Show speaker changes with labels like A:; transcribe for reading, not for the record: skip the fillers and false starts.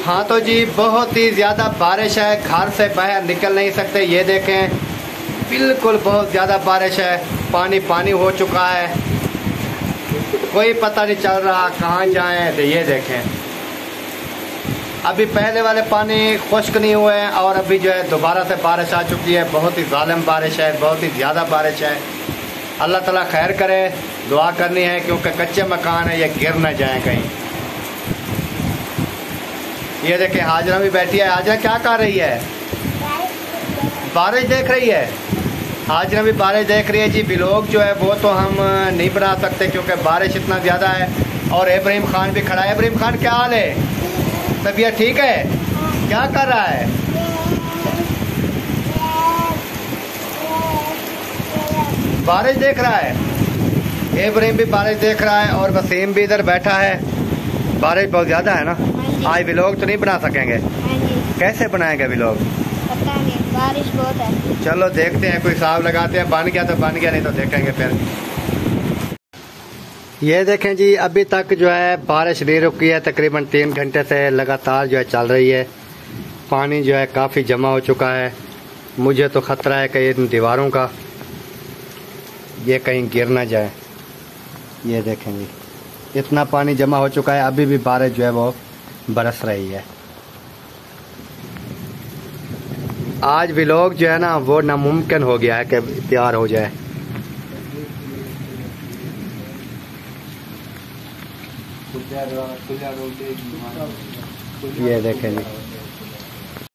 A: हाँ तो जी बहुत ही ज़्यादा बारिश है, घर से बाहर निकल नहीं सकते। ये देखें बिल्कुल बहुत ज़्यादा बारिश है, पानी पानी हो चुका है, कोई पता नहीं चल रहा कहाँ जाएं। तो ये देखें अभी पहले वाले पानी खुश्क नहीं हुए हैं और अभी जो है दोबारा से बारिश आ चुकी है। बहुत ही ज़ालिम बारिश है, बहुत ही ज़्यादा बारिश है। अल्लाह ताला खैर करे, दुआ करनी है क्योंकि कच्चे मकान है, ये गिर न जाए कहीं। ये देखें हाजरा भी बैठी है। हाजरा क्या कर रही है? बारिश देख रही है। हाजरा भी बारिश देख रही है जी। व्लॉग जो है वो तो हम नहीं बना सकते क्योंकि बारिश इतना ज़्यादा है। और इब्राहिम खान भी खड़ा है। इब्राहिम खान क्या हाल है? तबीयत ठीक है? क्या कर रहा है? बारिश देख रहा है। इब्राहिम भी बारिश देख रहा है और वसीम भी इधर बैठा है। बारिश बहुत ज़्यादा है ना, आज व्लॉग तो नहीं बना सकेंगे। कैसे बनाएंगे व्लॉग?
B: पता नहीं, बारिश बहुत है।
A: चलो देखते हैं, कोई हिसाब लगाते हैं। बन गया तो बन गया, नहीं तो देखेंगे फिर। ये देखें जी अभी तक जो है बारिश नहीं रुकी है, तकरीबन 3 घंटे से लगातार जो है चल रही है। पानी जो है काफ़ी जमा हो चुका है। मुझे तो ख़तरा है कि इन दीवारों का ये कहीं गिर ना जाए। ये देखें जी इतना पानी जमा हो चुका है, अभी भी बारिश जो है वो बरस रही है। आज व्लॉग जो है ना वो नामुमकिन हो गया है कि तैयार हो जाए। ये देखें जी